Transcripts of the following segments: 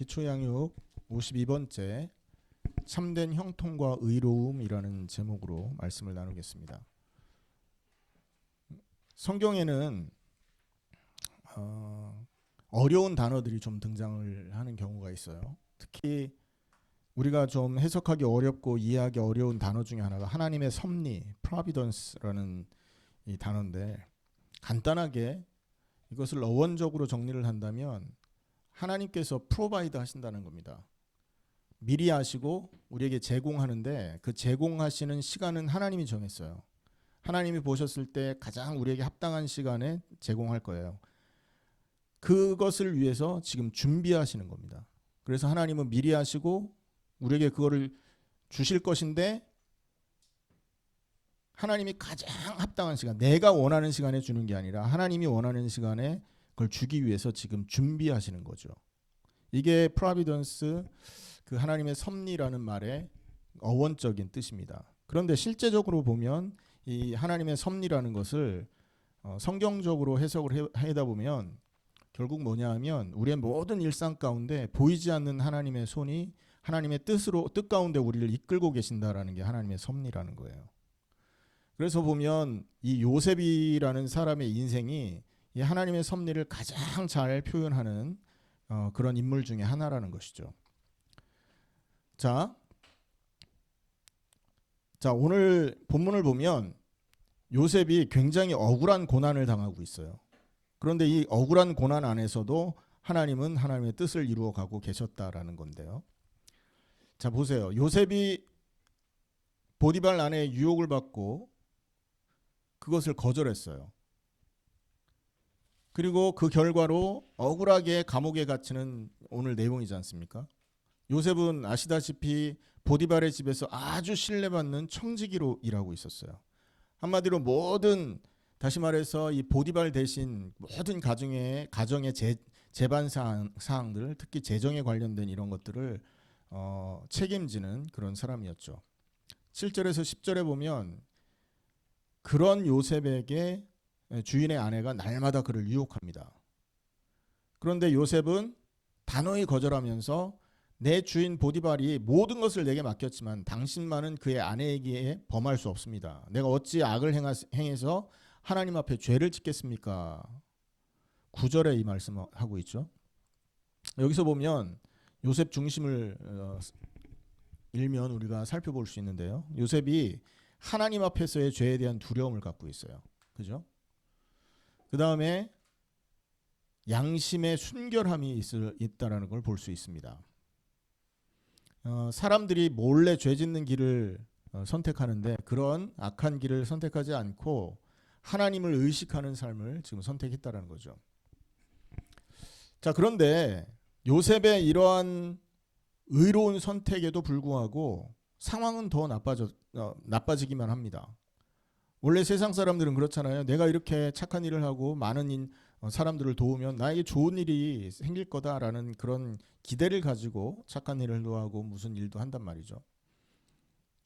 기초양육 52번째 참된 형통과 의로움이라는 제목으로 말씀을 나누겠습니다. 성경에는 어려운 단어들이 좀 등장을 하는 경우가 있어요. 특히 우리가 좀 해석하기 어렵고 이해하기 어려운 단어 중에 하나가 하나님의 섭리, providence라는 이 단어인데, 간단하게 이것을 어원적으로 정리를 한다면 하나님께서 프로바이드 하신다는 겁니다. 미리 하시고 우리에게 제공하는데, 그 제공하시는 시간은 하나님이 정했어요. 하나님이 보셨을 때 가장 우리에게 합당한 시간에 제공할 거예요. 그것을 위해서 지금 준비하시는 겁니다. 그래서 하나님은 미리 하시고 우리에게 그거를 주실 것인데, 하나님이 가장 합당한 시간, 내가 원하는 시간에 주는 게 아니라 하나님이 원하는 시간에 그걸 주기 위해서 지금 준비하시는 거죠. 이게 프로비던스, 그 하나님의 섭리라는 말의 어원적인 뜻입니다. 그런데 실제적으로 보면 이 하나님의 섭리라는 것을 성경적으로 해석을 하다 보면 결국 뭐냐 하면, 우리의 모든 일상 가운데 보이지 않는 하나님의 손이 하나님의 뜻 가운데 우리를 이끌고 계신다라는 게 하나님의 섭리라는 거예요. 그래서 보면 이 요셉이라는 사람의 인생이 이 하나님의 섭리를 가장 잘 표현하는 그런 인물 중에 하나라는 것이죠. 자, 오늘 본문을 보면 요셉이 굉장히 억울한 고난을 당하고 있어요. 그런데 이 억울한 고난 안에서도 하나님은 하나님의 뜻을 이루어 가고 계셨다라는 건데요. 자, 보세요. 요셉이 보디발 아내의 유혹을 받고 그것을 거절했어요. 그리고 그 결과로 억울하게 감옥에 갇히는 오늘 내용이지 않습니까? 요셉은 아시다시피 보디발의 집에서 아주 신뢰받는 청지기로 일하고 있었어요. 한마디로 모든, 다시 말해서 이 보디발 대신 모든 가정의 재반 사항들, 특히 재정에 관련된 이런 것들을 책임지는 그런 사람이었죠. 7절에서 10절에 보면 그런 요셉에게 주인의 아내가 날마다 그를 유혹합니다. 그런데 요셉은 단호히 거절하면서, 내 주인 보디발이 모든 것을 내게 맡겼지만 당신만은 그의 아내에게 범할 수 없습니다. 내가 어찌 악을 행해서 하나님 앞에 죄를 짓겠습니까? 9절에 이 말씀을 하고 있죠. 여기서 보면 요셉 중심을 일면 우리가 살펴볼 수 있는데요. 요셉이 하나님 앞에서의 죄에 대한 두려움을 갖고 있어요. 그죠? 그 다음에 양심의 순결함이 있다라는 걸 볼 수 있습니다. 사람들이 몰래 죄 짓는 길을 선택하는데, 그런 악한 길을 선택하지 않고 하나님을 의식하는 삶을 지금 선택했다라는 거죠. 자, 그런데 요셉의 이러한 의로운 선택에도 불구하고 상황은 더 나빠지기만 합니다. 원래 세상 사람들은 그렇잖아요. 내가 이렇게 착한 일을 하고 많은 사람들을 도우면 나에게 좋은 일이 생길 거다라는 그런 기대를 가지고 착한 일을 하고 무슨 일도 한단 말이죠.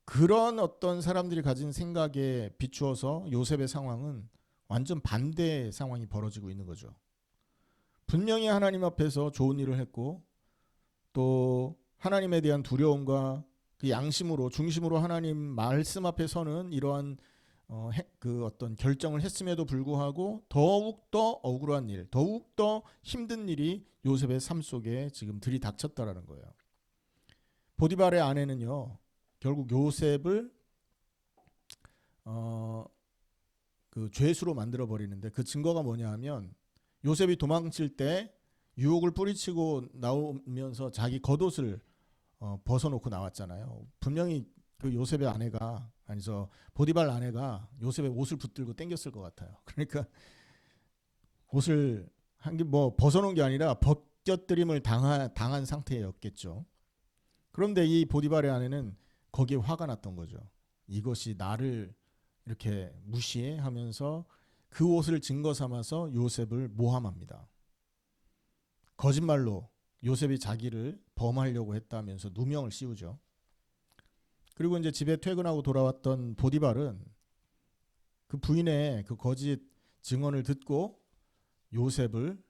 그런 어떤 사람들이 가진 생각에 비추어서 요셉의 상황은 완전 반대의 상황이 벌어지고 있는 거죠. 분명히 하나님 앞에서 좋은 일을 했고, 또 하나님에 대한 두려움과 그 양심으로, 중심으로 하나님 말씀 앞에 서는 이러한 그 어떤 결정을 했음에도 불구하고 더욱더 억울한 일, 더욱더 힘든 일이 요셉의 삶 속에 지금 들이닥쳤다라는 거예요. 보디발의 아내는요, 결국 요셉을 그 죄수로 만들어 버리는데, 그 증거가 뭐냐 하면, 요셉이 도망칠 때 유혹을 뿌리치고 나오면서 자기 겉옷을 벗어놓고 나왔잖아요. 분명히 그 요셉의 아내가, 아니서 보디발 아내가 요셉의 옷을 붙들고 당겼을 것 같아요. 그러니까 옷을 한 게 뭐 벗어놓은 게 아니라 벗겨뜨림을 당한 상태였겠죠. 그런데 이 보디발의 아내는 거기에 화가 났던 거죠. 이것이 나를 이렇게 무시해 하면서 그 옷을 증거 삼아서 요셉을 모함합니다. 거짓말로 요셉이 자기를 범하려고 했다면서 누명을 씌우죠. 그리고 이제 집에 퇴근하고 돌아왔던 보디발은 그 부인의 그 거짓 증언을 듣고 요셉을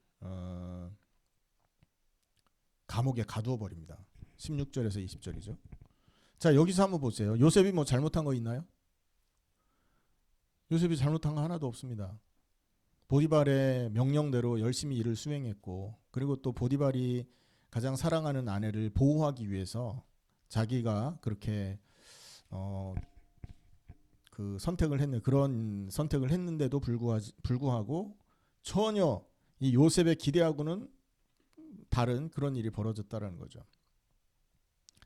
감옥에 가두어 버립니다. 16절에서 20절이죠. 자, 여기서 한번 보세요. 요셉이 뭐 잘못한 거 있나요? 요셉이 잘못한 거 하나도 없습니다. 보디발의 명령대로 열심히 일을 수행했고, 그리고 또 보디발이 가장 사랑하는 아내를 보호하기 위해서 자기가 그렇게 그 선택을 했는 그런 선택을 했는데도 불구하고 전혀 이 요셉의 기대하고는 다른 그런 일이 벌어졌다라는 거죠.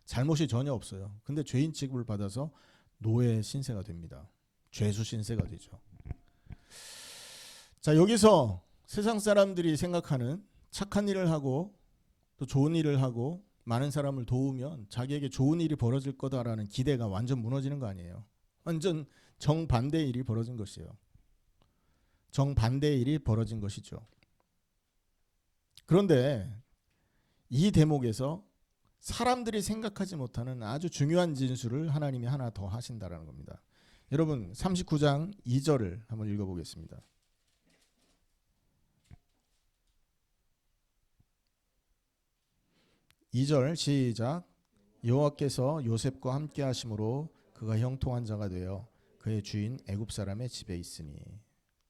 잘못이 전혀 없어요. 근데 죄인 취급을 받아서 노예 신세가 됩니다. 죄수 신세가 되죠. 자, 여기서 세상 사람들이 생각하는 착한 일을 하고 또 좋은 일을 하고 많은 사람을 도우면 자기에게 좋은 일이 벌어질 거다라는 기대가 완전 무너지는 거 아니에요. 완전 정반대의 일이 벌어진 것이에요. 정반대의 일이 벌어진 것이죠. 그런데 이 대목에서 사람들이 생각하지 못하는 아주 중요한 진술을 하나님이 하나 더 하신다라는 겁니다. 여러분 39장 2절을 한번 읽어보겠습니다. 2절 시작. 여호와께서 요셉과 함께 하심으로 그가 형통한 자가 되어 그의 주인 애굽 사람의 집에 있으니.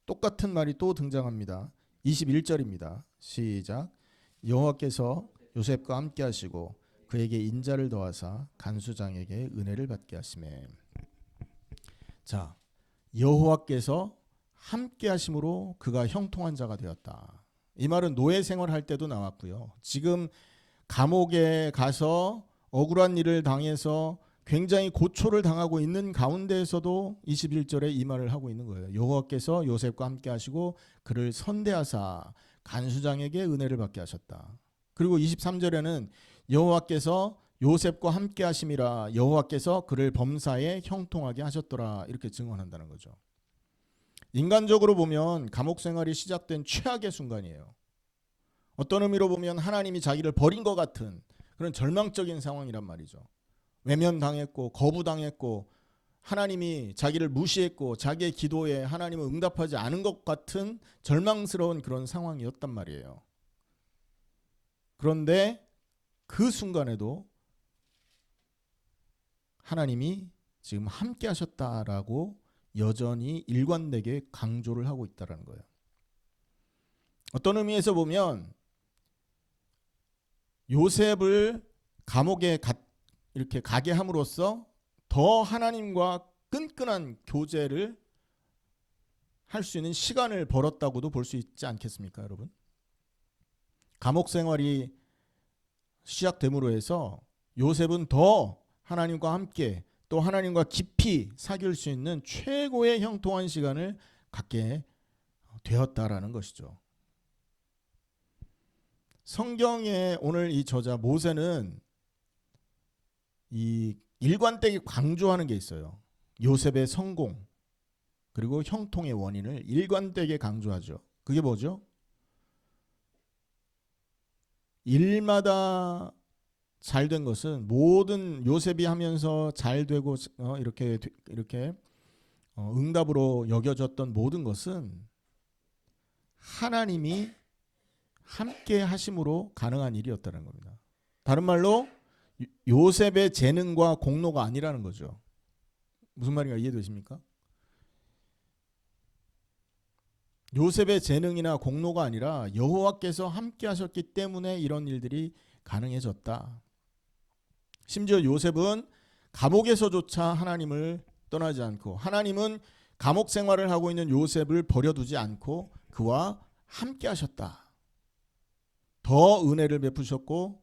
똑같은 말이 또 등장합니다. 21절입니다. 시작. 여호와께서 요셉과 함께 하시고 그에게 인자를 더하사 간수장에게 은혜를 받게 하시매. 자, 여호와께서 함께 하심으로 그가 형통한 자가 되었다. 이 말은 노예 생활할 때도 나왔고요. 지금 감옥에 가서 억울한 일을 당해서 굉장히 고초를 당하고 있는 가운데에서도 21절에 이 말을 하고 있는 거예요. 여호와께서 요셉과 함께 하시고 그를 선대하사 간수장에게 은혜를 받게 하셨다. 그리고 23절에는 여호와께서 요셉과 함께 하심이라 여호와께서 그를 범사에 형통하게 하셨더라 이렇게 증언한다는 거죠. 인간적으로 보면 감옥 생활이 시작된 최악의 순간이에요. 어떤 의미로 보면 하나님이 자기를 버린 것 같은 그런 절망적인 상황이란 말이죠. 외면당했고 거부당했고 하나님이 자기를 무시했고 자기의 기도에 하나님은 응답하지 않은 것 같은 절망스러운 그런 상황이었단 말이에요. 그런데 그 순간에도 하나님이 지금 함께 하셨다라고 여전히 일관되게 강조를 하고 있다는 거예요. 어떤 의미에서 보면 요셉을 감옥에 이렇게 가게 함으로써 더 하나님과 끈끈한 교제를 할 수 있는 시간을 벌었다고도 볼 수 있지 않겠습니까, 여러분? 감옥 생활이 시작됨으로 해서 요셉은 더 하나님과 함께 또 하나님과 깊이 사귈 수 있는 최고의 형통한 시간을 갖게 되었다라는 것이죠. 성경의 오늘 이 저자 모세는 이 일관되게 강조하는 게 있어요. 요셉의 성공 그리고 형통의 원인을 일관되게 강조하죠. 그게 뭐죠? 일마다 잘된 것은 모든 요셉이 하면서 잘 되고 이렇게 응답으로 여겨졌던 모든 것은 하나님이 함께 하심으로 가능한 일이었다는 겁니다. 다른 말로 요셉의 재능과 공로가 아니라는 거죠. 무슨 말인가 이해되십니까? 요셉의 재능이나 공로가 아니라 여호와께서 함께 하셨기 때문에 이런 일들이 가능해졌다. 심지어 요셉은 감옥에서조차 하나님을 떠나지 않고 하나님은 감옥 생활을 하고 있는 요셉을 버려두지 않고 그와 함께 하셨다. 더 은혜를 베푸셨고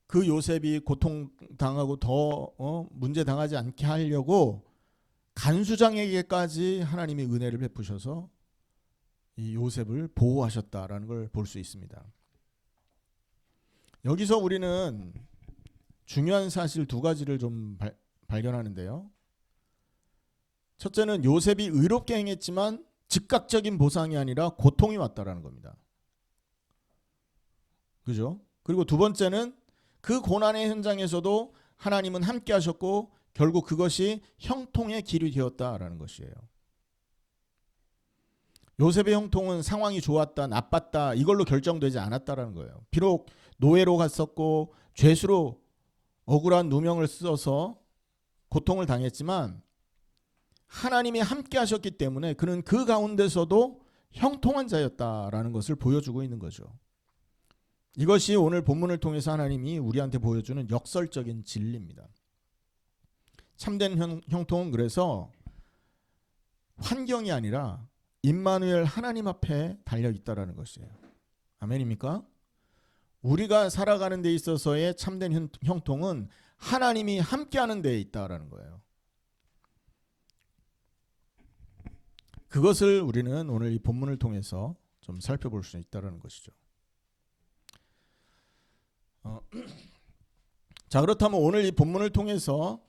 그 요셉이 고통당하고 더 문제당하지 않게 하려고 간수장에게까지 하나님이 은혜를 베푸셔서 이 요셉을 보호하셨다라는 걸 볼 수 있습니다. 여기서 우리는 중요한 사실 두 가지를 좀 발견하는데요. 첫째는 요셉이 의롭게 행했지만 즉각적인 보상이 아니라 고통이 왔다라는 겁니다. 그죠? 그리고 두 번째는 그 고난의 현장에서도 하나님은 함께 하셨고 결국 그것이 형통의 길이 되었다라는 것이에요. 요셉의 형통은 상황이 좋았다, 나빴다 이걸로 결정되지 않았다라는 거예요. 비록 노예로 갔었고 죄수로 억울한 누명을 써서 고통을 당했지만 하나님이 함께 하셨기 때문에 그는 그 가운데서도 형통한 자였다라는 것을 보여주고 있는 거죠. 이것이 오늘 본문을 통해서 하나님이 우리한테 보여주는 역설적인 진리입니다. 참된 형통은 그래서 환경이 아니라 임마누엘 하나님 앞에 달려 있다라는 것이에요. 아멘입니까? 우리가 살아가는 데 있어서의 참된 형통은 하나님이 함께하는 데에 있다라는 거예요. 그것을 우리는 오늘 이 본문을 통해서 좀 살펴볼 수 있다는 것이죠. 자, 그렇다면 오늘 이 본문을 통해서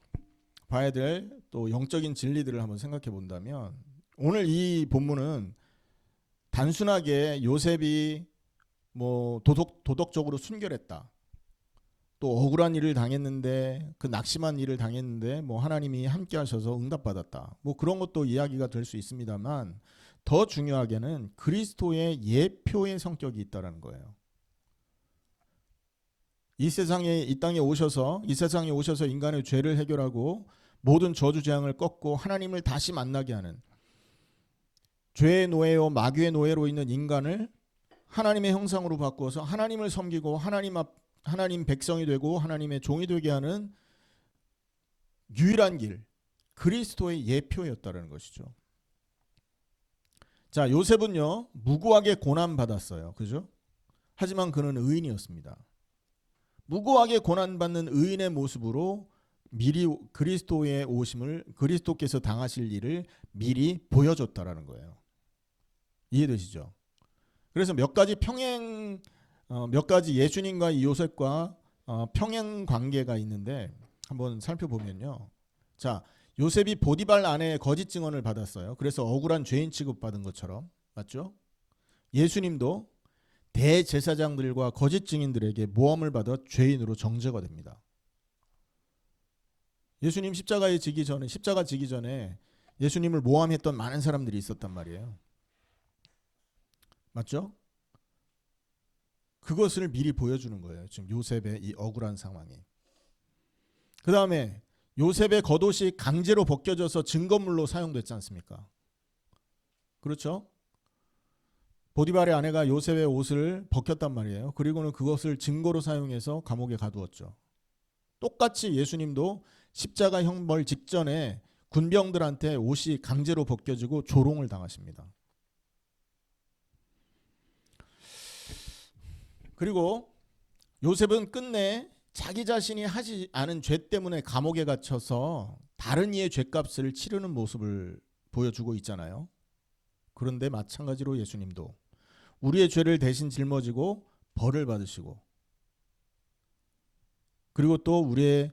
봐야 될 또 영적인 진리들을 한번 생각해 본다면, 오늘 이 본문은 단순하게 요셉이 뭐 도덕적으로 순결했다, 또 억울한 일을 당했는데 그 낙심한 일을 당했는데 뭐 하나님이 함께 하셔서 응답받았다, 뭐 그런 것도 이야기가 될 수 있습니다만, 더 중요하게는 그리스도의 예표의 성격이 있다라는 거예요. 이 땅에 오셔서 인간의 죄를 해결하고 모든 저주 재앙을 꺾고 하나님을 다시 만나게 하는, 죄의 노예요 마귀의 노예로 있는 인간을 하나님의 형상으로 바꾸어서 하나님을 섬기고 하나님 백성이 되고 하나님의 종이 되게 하는 유일한 길, 그리스도의 예표였다는 것이죠. 자, 요셉은요 무고하게 고난받았어요. 그죠? 하지만 그는 의인이었습니다. 무고하게 고난받는 의인의 모습으로 미리 그리스도의 오심을, 그리스도께서 당하실 일을 미리 보여줬다라는 거예요. 이해되시죠? 그래서 몇 가지 예수님과 이 요셉과 평행 관계가 있는데 한번 살펴보면요. 자, 요셉이 보디발 아내의 거짓 증언을 받았어요. 그래서 억울한 죄인 취급받은 것처럼, 맞죠? 예수님도 대제사장들과 거짓 증인들에게 모함을 받아 죄인으로 정죄가 됩니다. 예수님 십자가 지기 전에 예수님을 모함했던 많은 사람들이 있었단 말이에요. 맞죠? 그것을 미리 보여주는 거예요. 지금 요셉의 이 억울한 상황이. 그 다음에 요셉의 겉옷이 강제로 벗겨져서 증거물로 사용됐지 않습니까? 그렇죠? 보디발의 아내가 요셉의 옷을 벗겼단 말이에요. 그리고는 그것을 증거로 사용해서 감옥에 가두었죠. 똑같이 예수님도 십자가 형벌 직전에 군병들한테 옷이 강제로 벗겨지고 조롱을 당하십니다. 그리고 요셉은 끝내 자기 자신이 하지 않은 죄 때문에 감옥에 갇혀서 다른 이의 죄값을 치르는 모습을 보여주고 있잖아요. 그런데 마찬가지로 예수님도 우리의 죄를 대신 짊어지고 벌을 받으시고, 그리고 또 우리의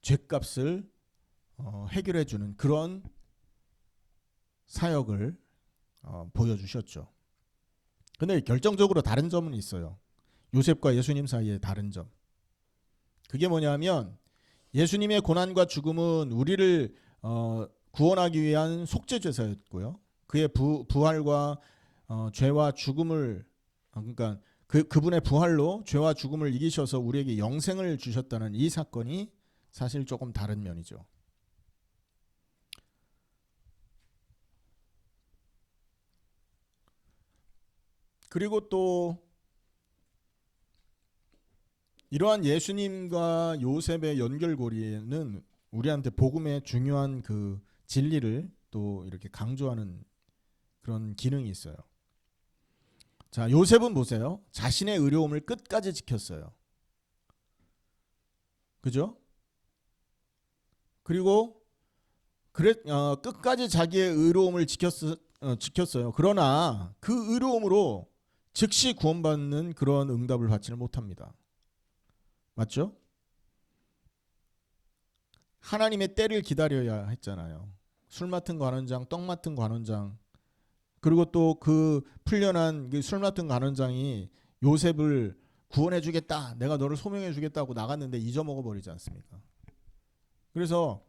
죄값을 해결해 주는 그런 사역을 보여주셨죠. 근데 결정적으로 다른 점은 있어요. 요셉과 예수님 사이에 다른 점. 그게 뭐냐면, 예수님의 고난과 죽음은 우리를 구원하기 위한 속죄제사였고요. 그의 부활과 죄와 죽음을, 그러니까 그분의 부활로 죄와 죽음을 이기셔서 우리에게 영생을 주셨다는 이 사건이 사실 조금 다른 면이죠. 그리고 또 이러한 예수님과 요셉의 연결고리에는 우리한테 복음의 중요한 그 진리를 또 이렇게 강조하는 그런 기능이 있어요. 자, 요셉은 보세요. 자신의 의로움을 끝까지 지켰어요. 그죠? 그리고 끝까지 자기의 의로움을 지켰어요. 그러나 그 의로움으로 즉시 구원받는 그런 응답을 받지는 못합니다. 맞죠? 하나님의 때를 기다려야 했잖아요. 술 맡은 관원장, 떡 맡은 관원장, 그리고 또 그 풀려난 그 술 맡은 관원장이 요셉을 구원해 주겠다, 내가 너를 소명해 주겠다고 나갔는데 잊어먹어 버리지 않습니까? 그래서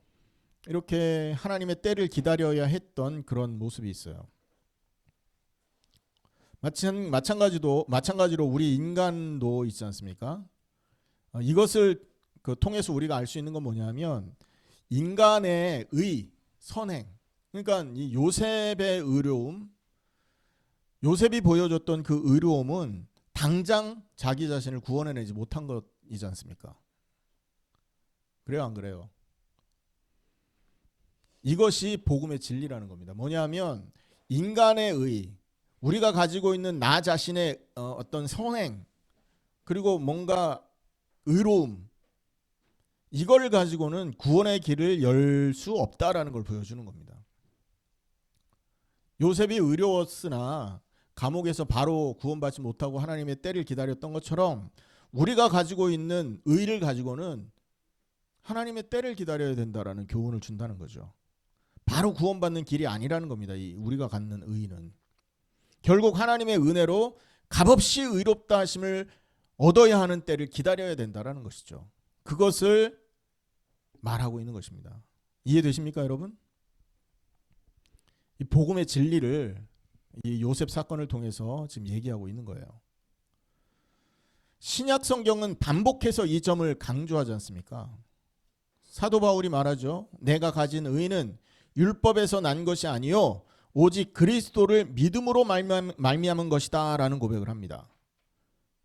이렇게 하나님의 때를 기다려야 했던 그런 모습이 있어요. 마찬가지로 우리 인간도 있지 않습니까? 이것을 통해서 우리가 알 수 있는 건 뭐냐면 인간의 선행. 그러니까 이 요셉의 의로움, 요셉이 보여줬던 그 의로움은 당장 자기 자신을 구원해내지 못한 것이지 않습니까? 그래요, 안 그래요? 이것이 복음의 진리라는 겁니다. 뭐냐면 인간의 우리가 가지고 있는 나 자신의 어떤 선행, 그리고 뭔가 의로움, 이걸 가지고는 구원의 길을 열 수 없다라는 걸 보여주는 겁니다. 요셉이 의로웠으나 감옥에서 바로 구원받지 못하고 하나님의 때를 기다렸던 것처럼 우리가 가지고 있는 의를 가지고는 하나님의 때를 기다려야 된다라는 교훈을 준다는 거죠. 바로 구원받는 길이 아니라는 겁니다. 이 우리가 갖는 의는 결국 하나님의 은혜로 값없이 의롭다 하심을 얻어야 하는 때를 기다려야 된다라는 것이죠. 그것을 말하고 있는 것입니다. 이해되십니까, 여러분? 이 복음의 진리를 이 요셉 사건을 통해서 지금 얘기하고 있는 거예요. 신약 성경은 반복해서 이 점을 강조하지 않습니까? 사도 바울이 말하죠. 내가 가진 의는 율법에서 난 것이 아니요 오직 그리스도를 믿음으로 말미암은 것이다 라는 고백을 합니다.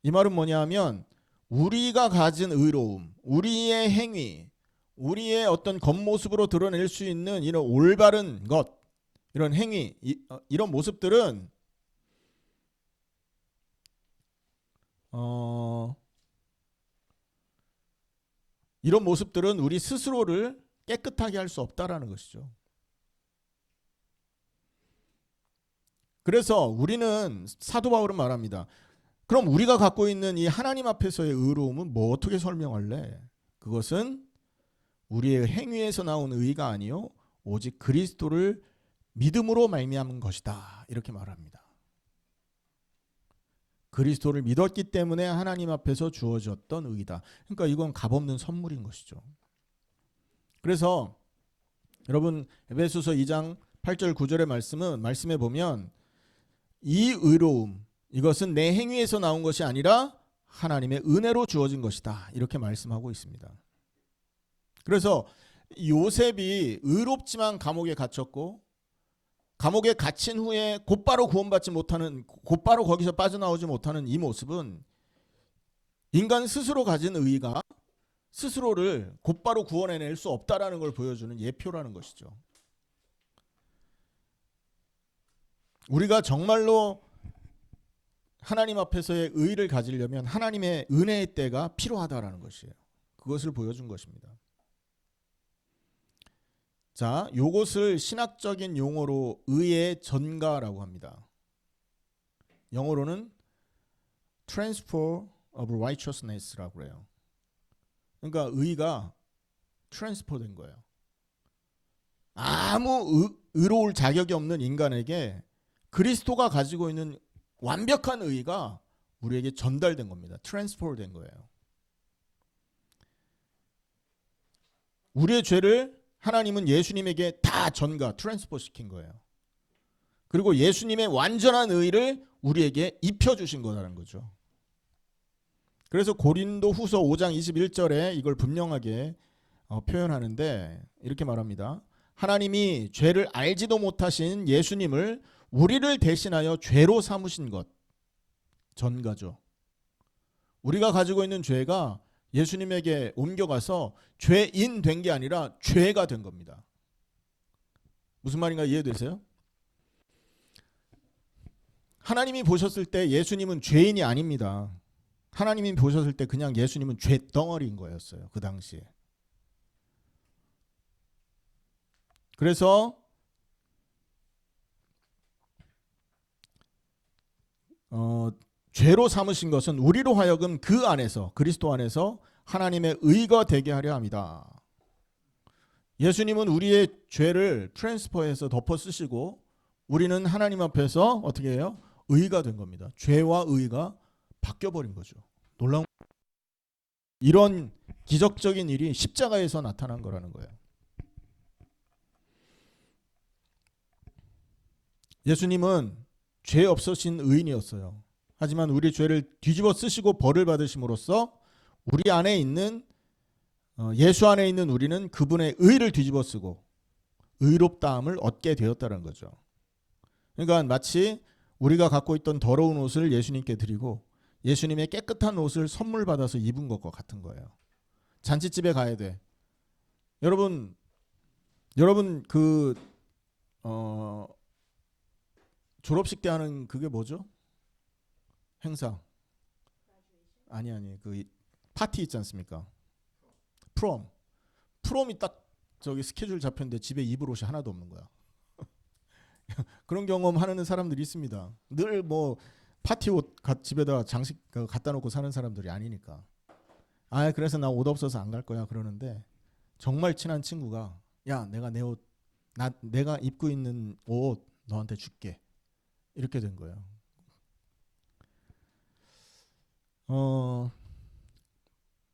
이 말은 뭐냐 하면 우리가 가진 의로움, 우리의 행위, 우리의 어떤 겉모습으로 드러낼 수 있는 이런 올바른 것, 이런 행위, 이런 모습들은 이런 모습들은 우리 스스로를 깨끗하게 할 수 없다라는 것이죠. 그래서 우리는 사도 바울은 말합니다. 그럼 우리가 갖고 있는 이 하나님 앞에서의 의로움은 뭐 어떻게 설명할래? 그것은 우리의 행위에서 나온 의가 아니요 오직 그리스도를 믿음으로 말미암은 것이다. 이렇게 말합니다. 그리스도를 믿었기 때문에 하나님 앞에서 주어졌던 의다. 그러니까 이건 값없는 선물인 것이죠. 그래서 여러분 에베소서 2장 8절 9절의 말씀에 보면 이 의로움, 이것은 내 행위에서 나온 것이 아니라 하나님의 은혜로 주어진 것이다. 이렇게 말씀하고 있습니다. 그래서 요셉이 의롭지만 감옥에 갇혔고 감옥에 갇힌 후에 곧바로 구원받지 못하는, 곧바로 거기서 빠져나오지 못하는 이 모습은 인간 스스로 가진 의가 스스로를 곧바로 구원해낼 수 없다라는 걸 보여주는 예표라는 것이죠. 우리가 정말로 하나님 앞에서의 의를 가지려면 하나님의 은혜의 때가 필요하다라는 것이에요. 그것을 보여준 것입니다. 자, 요것을 신학적인 용어로 의의 전가라고 합니다. 영어로는 transfer of righteousness라고 해요. 그러니까 의가 transfer 된 거예요. 아무 의로울 자격이 없는 인간에게 그리스도가 가지고 있는 완벽한 의가 우리에게 전달된 겁니다. transfer 된 거예요. 우리의 죄를 하나님은 예수님에게 다 전가, 트랜스포 시킨 거예요. 그리고 예수님의 완전한 의를 우리에게 입혀주신 거라는 거죠. 그래서 고린도 후서 5장 21절에 이걸 분명하게 표현하는데 이렇게 말합니다. 하나님이 죄를 알지도 못하신 예수님을 우리를 대신하여 죄로 삼으신 것, 전가죠. 우리가 가지고 있는 죄가 예수님에게 옮겨가서 죄인 된 게 아니라 죄가 된 겁니다. 무슨 말인가 이해되세요? 하나님이 보셨을 때 예수님은 죄인이 아닙니다. 하나님이 보셨을 때 그냥 예수님은 죄덩어리인 거였어요. 그 당시에. 그래서 죄로 삼으신 것은 우리로 하여금 그 안에서, 그리스도 안에서 하나님의 의가 되게 하려 합니다. 예수님은 우리의 죄를 트랜스퍼해서 덮어 쓰시고 우리는 하나님 앞에서 어떻게 해요? 의가 된 겁니다. 죄와 의가 바뀌어버린 거죠. 놀라운, 이런 기적적인 일이 십자가에서 나타난 거라는 거예요. 예수님은 죄 없으신 의인이었어요. 하지만 우리 죄를 뒤집어 쓰시고 벌을 받으심으로써 우리 안에 있는 예수 안에 있는 우리는 그분의 의를 뒤집어 쓰고 의롭다함을 얻게 되었다는 거죠. 그러니까 마치 우리가 갖고 있던 더러운 옷을 예수님께 드리고 예수님의 깨끗한 옷을 선물 받아서 입은 것과 같은 거예요. 잔치집에 가야 돼. 여러분 그 졸업식 때 하는 그게 뭐죠? 행사. 아니 그 파티 있지 않습니까? 프롬이 딱 저기 스케줄 잡혔는데 집에 입을 옷이 하나도 없는 거야. 그런 경험 하는 사람들이 있습니다. 늘 뭐 파티 옷 집에다 장식 갖다 놓고 사는 사람들이 아니니까. 그래서 나 옷 없어서 안 갈 거야 그러는데 정말 친한 친구가 야 내가 내 옷 내가 입고 있는 옷 너한테 줄게 이렇게 된 거예요.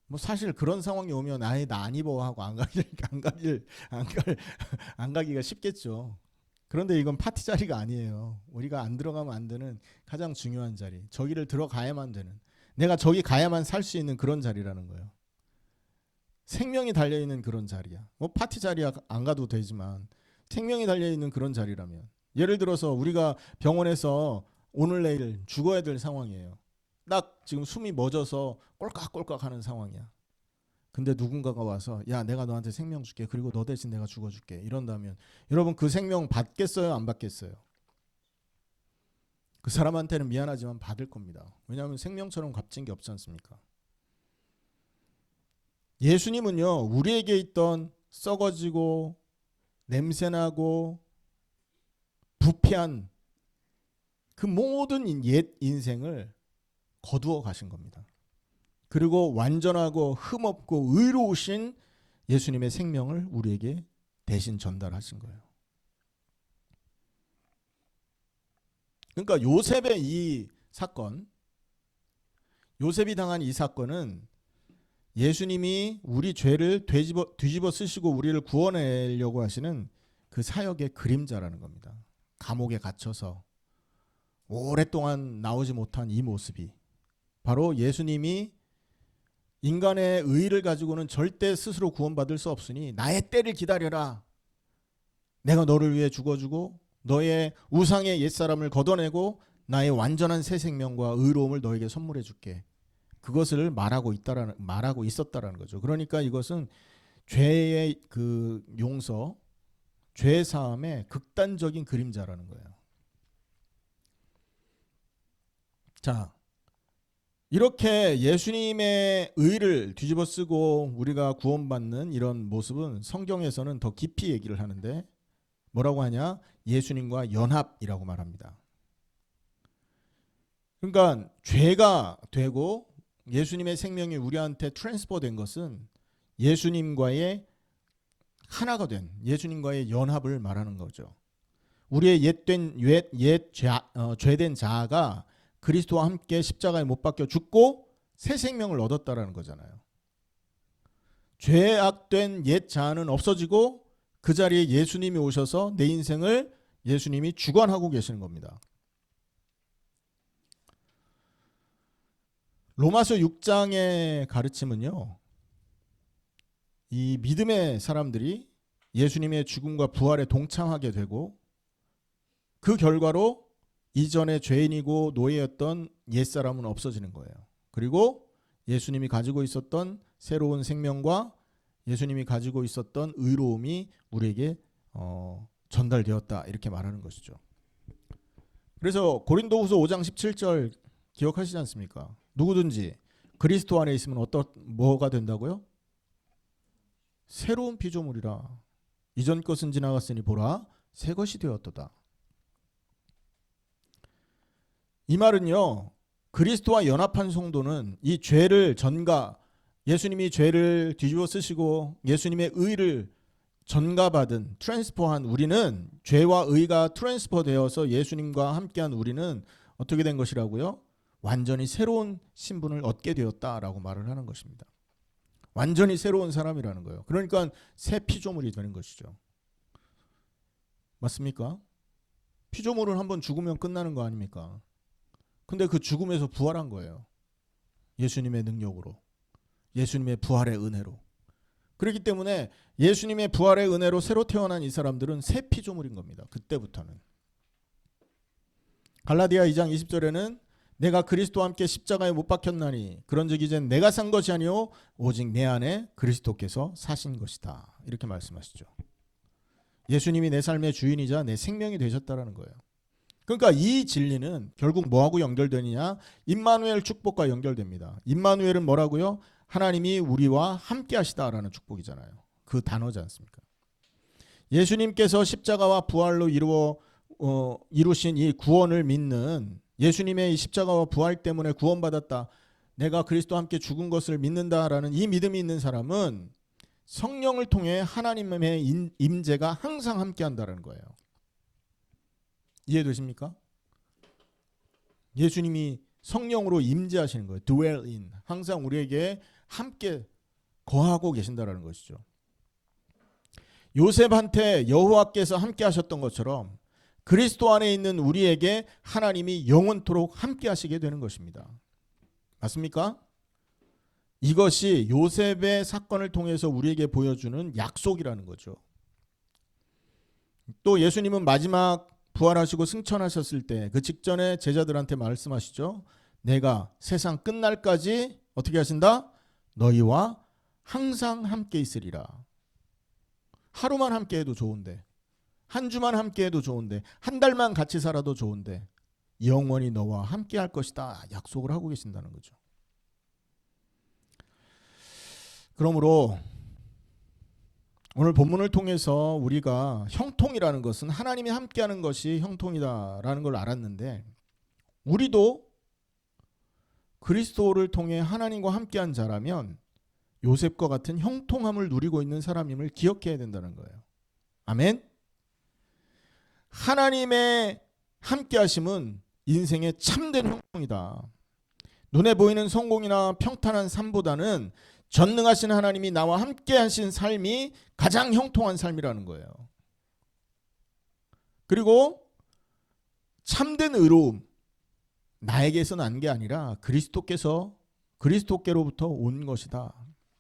뭐 사실 그런 상황이 오면 나 안 입어 하고 안 가기가 쉽겠죠. 그런데 이건 파티 자리가 아니에요. 우리가 안 들어가면 안 되는 가장 중요한 자리. 저기를 들어가야만 되는. 내가 저기 가야만 살 수 있는 그런 자리라는 거예요. 생명이 달려있는 그런 자리야. 뭐 파티 자리야 안 가도 되지만 생명이 달려있는 그런 자리라면 예를 들어서 우리가 병원에서 오늘 내일 죽어야 될 상황이에요. 딱 지금 숨이 멎어서 꼴깍꼴깍 하는 상황이야. 근데 누군가가 와서 야 내가 너한테 생명 줄게 그리고 너 대신 내가 죽어줄게 이런다면 여러분 그 생명 받겠어요 안 받겠어요? 그 사람한테는 미안하지만 받을 겁니다. 왜냐하면 생명처럼 값진 게 없지 않습니까? 예수님은요 우리에게 있던 썩어지고 냄새나고 부패한 그 모든 옛 인생을 거두어 가신 겁니다. 그리고 완전하고 흠없고 의로우신 예수님의 생명을 우리에게 대신 전달하신 거예요. 그러니까 요셉의 이 사건, 요셉이 당한 이 사건은 예수님이 우리 죄를 뒤집어 쓰시고 우리를 구원하려고 하시는 그 사역의 그림자라는 겁니다. 감옥에 갇혀서 오랫동안 나오지 못한 이 모습이 바로 예수님이 인간의 의의를 가지고는 절대 스스로 구원받을 수 없으니 나의 때를 기다려라. 내가 너를 위해 죽어주고 너의 우상의 옛사람을 걷어내고 나의 완전한 새 생명과 의로움을 너에게 선물해 줄게. 그것을 말하고 있었다라는 거죠. 그러니까 이것은 죄의 그 용서, 죄 사함의 극단적인 그림자라는 거예요. 자, 이렇게 예수님의 의를 뒤집어 쓰고 우리가 구원받는 이런 모습은 성경에서는 더 깊이 얘기를 하는데 뭐라고 하냐? 예수님과 연합이라고 말합니다. 그러니까 죄가 되고 예수님의 생명이 우리한테 트랜스퍼 된 것은 예수님과의 하나가 된 예수님과의 연합을 말하는 거죠. 우리의 죄된 자아가 그리스도와 함께 십자가에 못 박혀 죽고 새 생명을 얻었다라는 거잖아요. 죄악된 옛 자아는 없어지고 그 자리에 예수님이 오셔서 내 인생을 예수님이 주관하고 계시는 겁니다. 로마서 6장의 가르침은요. 이 믿음의 사람들이 예수님의 죽음과 부활에 동참하게 되고 그 결과로 이전에 죄인이고 노예였던 옛사람은 없어지는 거예요. 그리고 예수님이 가지고 있었던 새로운 생명과 예수님이 가지고 있었던 의로움이 우리에게 전달되었다 이렇게 말하는 것이죠. 그래서 고린도후서 5장 17절 기억하시지 않습니까? 누구든지 그리스도 안에 있으면 뭐가 된다고요? 새로운 피조물이라. 이전 것은 지나갔으니 보라 새 것이 되었도다. 이 말은요. 그리스도와 연합한 성도는 이 죄를 예수님이 죄를 뒤집어 쓰시고 예수님의 의를 전가받은 트랜스퍼한 우리는 죄와 의가 트랜스퍼 되어서 예수님과 함께한 우리는 어떻게 된 것이라고요? 완전히 새로운 신분을 얻게 되었다라고 말을 하는 것입니다. 완전히 새로운 사람이라는 거예요. 그러니까 새 피조물이 되는 것이죠. 맞습니까? 피조물은 한번 죽으면 끝나는 거 아닙니까? 근데 그 죽음에서 부활한 거예요. 예수님의 능력으로, 예수님의 부활의 은혜로. 그렇기 때문에 예수님의 부활의 은혜로 새로 태어난 이 사람들은 새 피조물인 겁니다. 그때부터는. 갈라디아 2장 20절에는 내가 그리스도와 함께 십자가에 못 박혔나니 그런즉 이젠 내가 산 것이 아니요 오직 내 안에 그리스도께서 사신 것이다. 이렇게 말씀하시죠. 예수님이 내 삶의 주인이자 내 생명이 되셨다라는 거예요. 그러니까 이 진리는 결국 뭐하고 연결되느냐? 임마누엘 축복과 연결됩니다. 임마누엘은 뭐라고요? 하나님이 우리와 함께 하시다라는 축복이잖아요. 그 단어지 않습니까? 예수님께서 십자가와 부활로 이루신 이 구원을 믿는, 예수님의 이 십자가와 부활 때문에 구원받았다, 내가 그리스도와 함께 죽은 것을 믿는다라는 이 믿음이 있는 사람은 성령을 통해 하나님의 임재가 항상 함께 한다는 거예요. 이해되십니까? 예수님이 성령으로 임재하시는 거예요. dwell in. 항상 우리에게 함께 거하고 계신다는 것이죠. 요셉한테 여호와께서 함께 하셨던 것처럼 그리스도 안에 있는 우리에게 하나님이 영원토록 함께 하시게 되는 것입니다. 맞습니까? 이것이 요셉의 사건을 통해서 우리에게 보여주는 약속이라는 거죠. 또 예수님은 마지막 부활하시고 승천하셨을 때 그 직전에 제자들한테 말씀하시죠. 내가 세상 끝날까지 어떻게 하신다? 너희와 항상 함께 있으리라. 하루만 함께 해도 좋은데, 한 주만 함께 해도 좋은데, 한 달만 같이 살아도 좋은데 영원히 너와 함께 할 것이다 약속을 하고 계신다는 거죠. 그러므로 오늘 본문을 통해서 우리가 형통이라는 것은 하나님이 함께하는 것이 형통이다라는 걸 알았는데, 우리도 그리스도를 통해 하나님과 함께한 자라면 요셉과 같은 형통함을 누리고 있는 사람임을 기억해야 된다는 거예요. 아멘. 하나님의 함께하심은 인생의 참된 형통이다. 눈에 보이는 성공이나 평탄한 삶보다는 전능하신 하나님이 나와 함께 하신 삶이 가장 형통한 삶이라는 거예요. 그리고 참된 의로움, 나에게서 난 게 아니라 그리스도께로부터 온 것이다.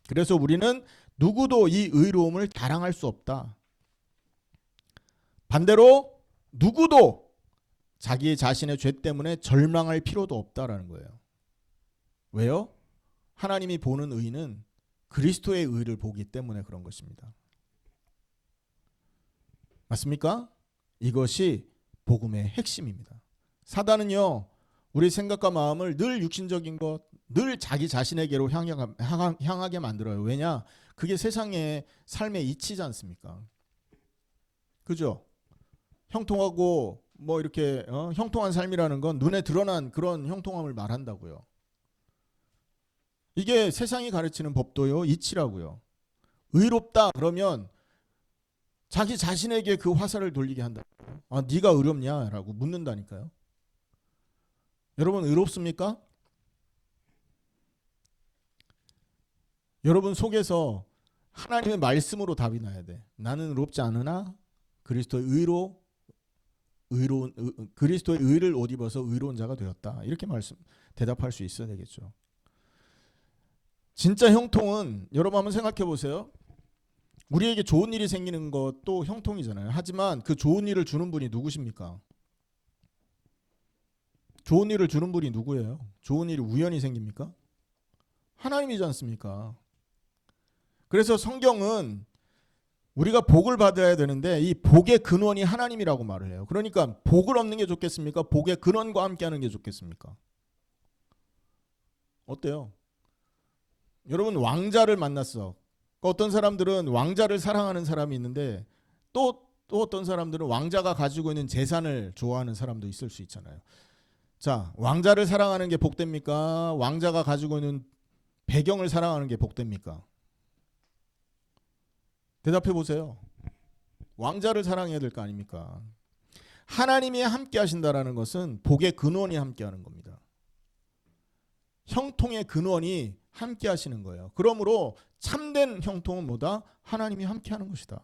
그래서 우리는 누구도 이 의로움을 자랑할 수 없다. 반대로 누구도 자기 자신의 죄 때문에 절망할 필요도 없다라는 거예요. 왜요? 하나님이 보는 의는 그리스도의 의를 보기 때문에 그런 것입니다. 맞습니까? 이것이 복음의 핵심입니다. 사단은요, 우리 생각과 마음을 늘 육신적인 것, 늘 자기 자신에게로 향하게 만들어요. 왜냐? 그게 세상의 삶의 이치지 않습니까? 그죠? 형통하고 뭐 이렇게 형통한 삶이라는 건 눈에 드러난 그런 형통함을 말한다고요. 이게 세상이 가르치는 법도요, 이치라고요. 의롭다 그러면 자기 자신에게 그 화살을 돌리게 한다. 아, 네가 의롭냐라고 묻는다니까요. 여러분 의롭습니까? 여러분 속에서 하나님의 말씀으로 답이 나야 돼. 나는 의롭지 않으나 그리스도의 그리스도의 의를 옷 입어서 의로운 자가 되었다. 이렇게 대답할 수 있어야 되겠죠. 진짜 형통은 여러분 한번 생각해 보세요. 우리에게 좋은 일이 생기는 것도 형통이잖아요. 하지만 그 좋은 일을 주는 분이 누구십니까? 좋은 일을 주는 분이 누구예요? 좋은 일이 우연히 생깁니까? 하나님이지 않습니까? 그래서 성경은 우리가 복을 받아야 되는데 이 복의 근원이 하나님이라고 말을 해요. 그러니까 복을 얻는 게 좋겠습니까? 복의 근원과 함께하는 게 좋겠습니까? 어때요? 여러분 왕자를 만났어. 어떤 사람들은 왕자를 사랑하는 사람이 있는데 또 어떤 사람들은 왕자가 가지고 있는 재산을 좋아하는 사람도 있을 수 있잖아요. 자, 왕자를 사랑하는 게 복됩니까? 왕자가 가지고 있는 배경을 사랑하는 게 복됩니까? 대답해 보세요. 왕자를 사랑해야 될 거 아닙니까? 하나님이 함께 하신다라는 것은 복의 근원이 함께 하는 겁니다. 형통의 근원이 함께 하시는 거예요. 그러므로 참된 형통은 뭐다? 하나님이 함께 하는 것이다.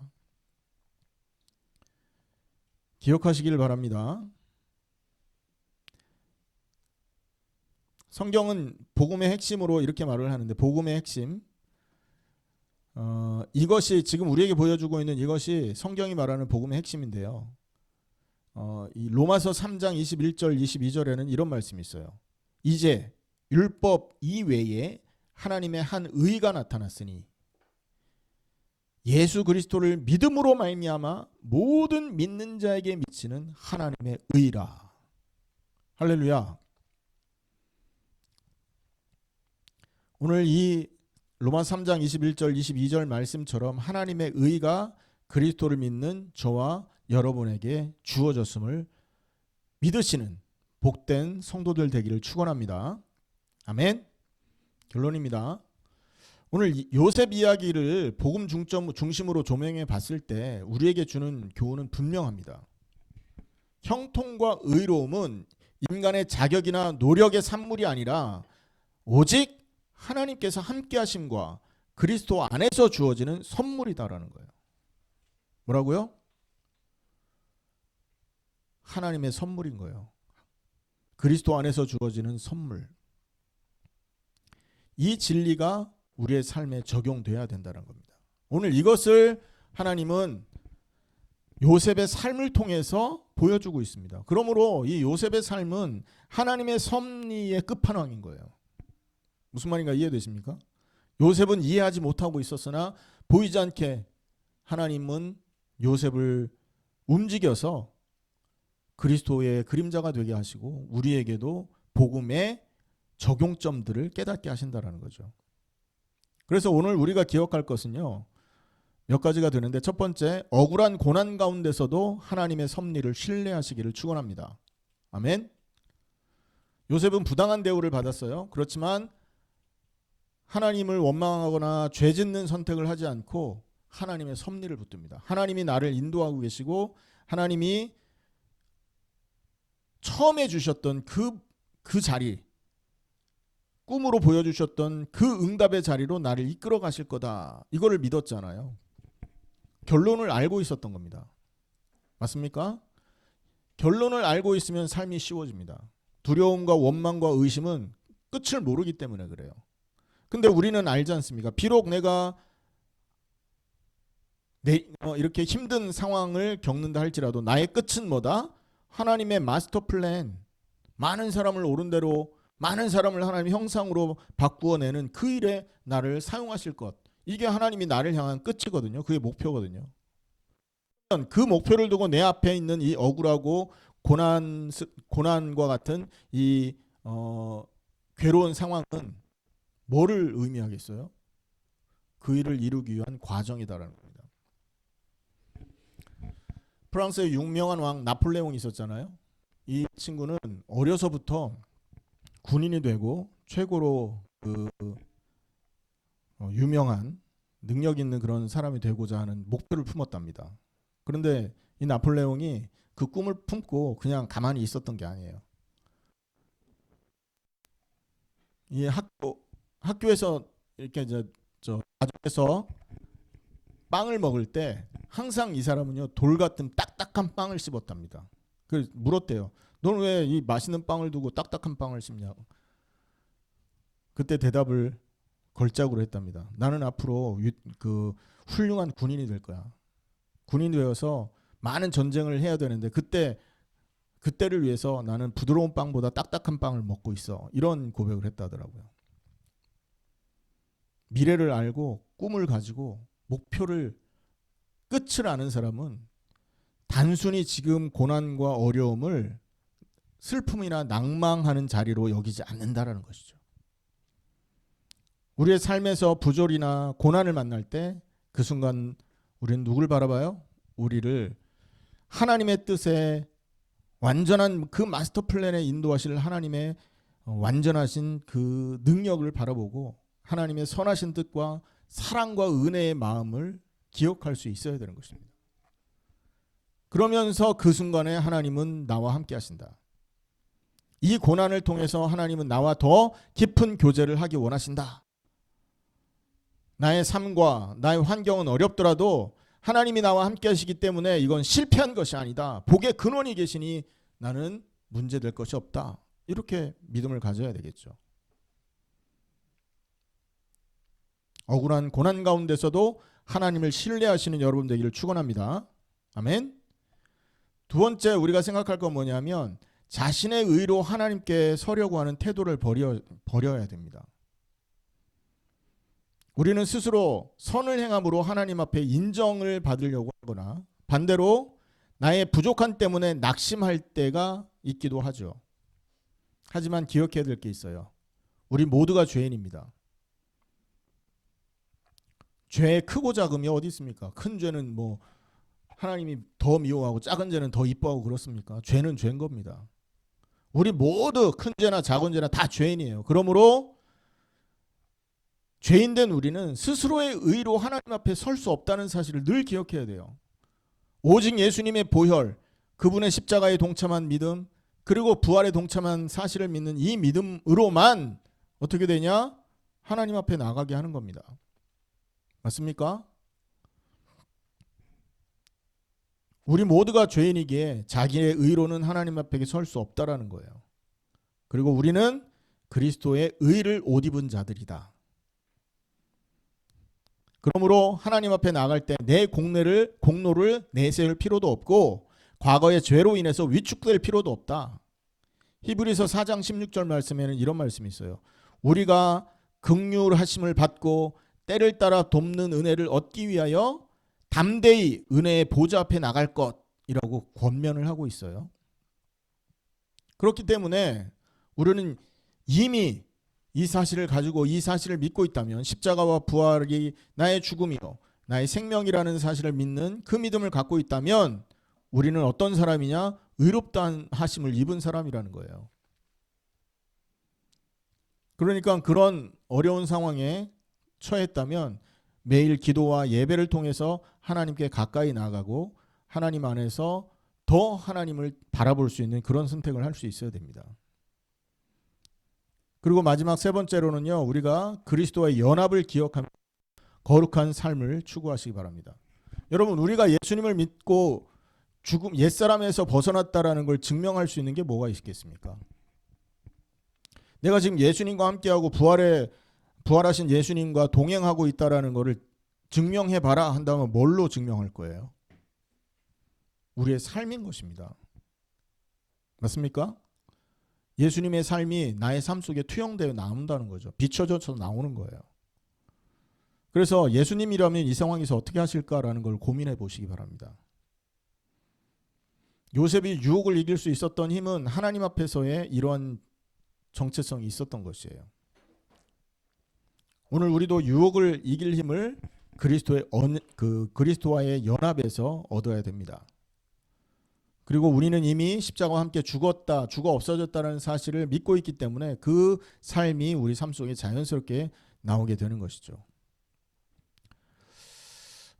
기억하시길 바랍니다. 성경은 복음의 핵심으로 이렇게 말을 하는데, 복음의 핵심, 이것이 지금 우리에게 보여주고 있는 이것이 성경이 말하는 복음의 핵심인데요. 이 로마서 3장 21절 22절에는 이런 말씀이 있어요. 이제 율법 이외에 하나님의 한 의가 나타났으니 예수 그리스도를 믿음으로 말미암아 모든 믿는 자에게 미치는 하나님의 의라. 할렐루야. 오늘 이 로마 3장 21절 22절 말씀처럼 하나님의 의가 그리스도를 믿는 저와 여러분에게 주어졌음을 믿으시는 복된 성도들 되기를 축원합니다. 아멘. 결론입니다. 오늘 요셉 이야기를 복음 중심으로 조명해 봤을 때 우리에게 주는 교훈은 분명합니다. 형통과 의로움은 인간의 자격이나 노력의 산물이 아니라 오직 하나님께서 함께 하심과 그리스도 안에서 주어지는 선물이다라는 거예요. 뭐라고요? 하나님의 선물인 거예요. 그리스도 안에서 주어지는 선물. 이 진리가 우리의 삶에 적용돼야 된다는 겁니다. 오늘 이것을 하나님은 요셉의 삶을 통해서 보여주고 있습니다. 그러므로 이 요셉의 삶은 하나님의 섭리의 끝판왕인 거예요. 무슨 말인가 이해되십니까? 요셉은 이해하지 못하고 있었으나 보이지 않게 하나님은 요셉을 움직여서 그리스도의 그림자가 되게 하시고 우리에게도 복음의 적용점들을 깨닫게 하신다는 거죠. 그래서 오늘 우리가 기억할 것은요, 몇 가지가 되는데, 첫 번째, 억울한 고난 가운데서도 하나님의 섭리를 신뢰하시기를 축원합니다. 아멘. 요셉은 부당한 대우를 받았어요. 그렇지만 하나님을 원망하거나 죄 짓는 선택을 하지 않고 하나님의 섭리를 붙듭니다. 하나님이 나를 인도하고 계시고 하나님이 처음에 주셨던 그 자리, 꿈으로 보여주셨던 그 응답의 자리로 나를 이끌어 가실 거다. 이거를 믿었잖아요. 결론을 알고 있었던 겁니다. 맞습니까? 결론을 알고 있으면 삶이 쉬워집니다. 두려움과 원망과 의심은 끝을 모르기 때문에 그래요. 근데 우리는 알지 않습니까? 비록 내가 이렇게 힘든 상황을 겪는다 할지라도 나의 끝은 뭐다? 하나님의 마스터 플랜, 많은 사람을 옳은 대로, 많은 사람을 하나님의 형상으로 바꾸어내는 그 일에 나를 사용하실 것, 이게 하나님이 나를 향한 끝이거든요. 그게 목표거든요. 그 목표를 두고 내 앞에 있는 이 억울하고 고난과 같은 이 괴로운 상황은 뭐를 의미하겠어요? 그 일을 이루기 위한 과정이다라는 겁니다. 프랑스의 유명한 왕 나폴레옹이 있었잖아요. 이 친구는 어려서부터 군인이 되고 최고로 유명한 능력 있는 그런 사람이 되고자 하는 목표를 품었답니다. 그런데 이 나폴레옹이 그 꿈을 품고 그냥 가만히 있었던 게 아니에요. 이 학교에서 이렇게 가정에서 빵을 먹을 때 항상 이 사람은요, 돌 같은 딱딱한 빵을 씹었답니다. 그래서 물었대요. 너는 왜 이 맛있는 빵을 두고 딱딱한 빵을 씹냐고. 그때 대답을 걸작으로 했답니다. 나는 앞으로 훌륭한 군인이 될 거야. 군인이 되어서 많은 전쟁을 해야 되는데 그때를 위해서 나는 부드러운 빵보다 딱딱한 빵을 먹고 있어. 이런 고백을 했다더라고요. 미래를 알고 꿈을 가지고 목표를, 끝을 아는 사람은 단순히 지금 고난과 어려움을 슬픔이나 낭망하는 자리로 여기지 않는다라는 것이죠. 우리의 삶에서 부조리나 고난을 만날 때 그 순간 우리는 누굴 바라봐요? 우리를 하나님의 뜻에 완전한 그 마스터 플랜에 인도하실 하나님의 완전하신 그 능력을 바라보고 하나님의 선하신 뜻과 사랑과 은혜의 마음을 기억할 수 있어야 되는 것입니다. 그러면서 그 순간에 하나님은 나와 함께 하신다. 이 고난을 통해서 하나님은 나와 더 깊은 교제를 하기 원하신다. 나의 삶과 나의 환경은 어렵더라도 하나님이 나와 함께 하시기 때문에 이건 실패한 것이 아니다. 복의 근원이 계시니 나는 문제될 것이 없다. 이렇게 믿음을 가져야 되겠죠. 억울한 고난 가운데서도 하나님을 신뢰하시는 여러분 되기를 축원합니다. 아멘. 두 번째 우리가 생각할 건 뭐냐면 자신의 의로 하나님께 서려고 하는 태도를 버려야 됩니다. 우리는 스스로 선을 행함으로 하나님 앞에 인정을 받으려고 하거나 반대로 나의 부족함 때문에 낙심할 때가 있기도 하죠. 하지만 기억해야 될 게 있어요. 우리 모두가 죄인입니다. 죄의 크고 작음이 어디 있습니까? 큰 죄는 뭐 하나님이 더 미워하고 작은 죄는 더 이뻐하고 그렇습니까? 죄는 죄인 겁니다. 우리 모두 큰 죄나 작은 죄나 다 죄인이에요. 그러므로 죄인된 우리는 스스로의 의로 하나님 앞에 설 수 없다는 사실을 늘 기억해야 돼요. 오직 예수님의 보혈, 그분의 십자가에 동참한 믿음, 그리고 부활에 동참한 사실을 믿는 이 믿음으로만 어떻게 되냐? 하나님 앞에 나가게 하는 겁니다. 맞습니까? 우리 모두가 죄인이기에 자기의 의로는 하나님 앞에 설 수 없다라는 거예요. 그리고 우리는 그리스도의 의를 옷 입은 자들이다. 그러므로 하나님 앞에 나갈 때 내 공로를 내세울 필요도 없고 과거의 죄로 인해서 위축될 필요도 없다. 히브리서 4장 16절 말씀에는 이런 말씀이 있어요. 우리가 긍휼하심을 받고 때를 따라 돕는 은혜를 얻기 위하여 담대히 은혜의 보좌 앞에 나갈 것이라고 권면을 하고 있어요. 그렇기 때문에 우리는 이미 이 사실을 가지고 이 사실을 믿고 있다면 십자가와 부활이 나의 죽음이요 나의 생명이라는 사실을 믿는 그 믿음을 갖고 있다면 우리는 어떤 사람이냐? 의롭다 하심을 입은 사람이라는 거예요. 그러니까 그런 어려운 상황에 처했다면 매일 기도와 예배를 통해서 하나님께 가까이 나가고 하나님 안에서 더 하나님을 바라볼 수 있는 그런 선택을 할 수 있어야 됩니다. 그리고 마지막 세 번째로는요. 우리가 그리스도와의 연합을 기억하며 거룩한 삶을 추구하시기 바랍니다. 여러분 우리가 예수님을 믿고 죽음 옛사람에서 벗어났다라는 걸 증명할 수 있는 게 뭐가 있겠습니까? 내가 지금 예수님과 함께하고 부활하신 예수님과 동행하고 있다라는 것을 증명해 봐라 한다면 뭘로 증명할 거예요? 우리의 삶인 것입니다. 맞습니까? 예수님의 삶이 나의 삶 속에 투영되어 나온다는 거죠. 비춰져서 나오는 거예요. 그래서 예수님이라면 이 상황에서 어떻게 하실까라는 걸 고민해 보시기 바랍니다. 요셉이 유혹을 이길 수 있었던 힘은 하나님 앞에서의 이러한 정체성이 있었던 것이에요. 오늘 우리도 유혹을 이길 힘을 그리스도와의 연합에서 얻어야 됩니다. 그리고 우리는 이미 십자가와 함께 죽어 없어졌다는 사실을 믿고 있기 때문에 그 삶이 우리 삶 속에 자연스럽게 나오게 되는 것이죠.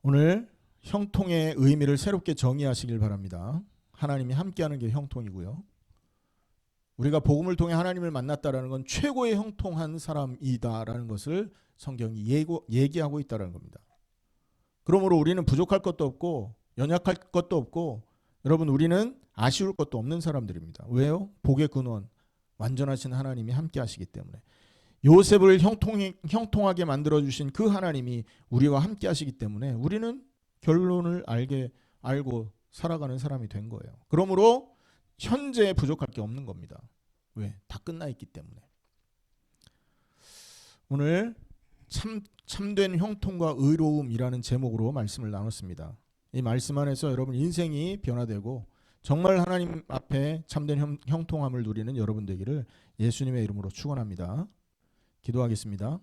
오늘 형통의 의미를 새롭게 정의하시길 바랍니다. 하나님이 함께하는 게 형통이고요. 우리가 복음을 통해 하나님을 만났다라는 건 최고의 형통한 사람이다라는 것을 성경이 얘기하고 있다는 겁니다. 그러므로 우리는 부족할 것도 없고 연약할 것도 없고 여러분 우리는 아쉬울 것도 없는 사람들입니다. 왜요? 복의 근원 완전하신 하나님이 함께 하시기 때문에. 요셉을 형통하게 만들어주신 그 하나님이 우리와 함께 하시기 때문에 우리는 결론을 알고 살아가는 사람이 된 거예요. 그러므로 현재에 부족할 게 없는 겁니다. 왜? 다 끝나 있기 때문에. 오늘 참된 형통과 의로움이라는 제목으로 말씀을 나눴습니다. 이 말씀 안에서 여러분 인생이 변화되고 정말 하나님 앞에 참된 형통함을 누리는 여러분 되기를 예수님의 이름으로 축원합니다. 기도하겠습니다.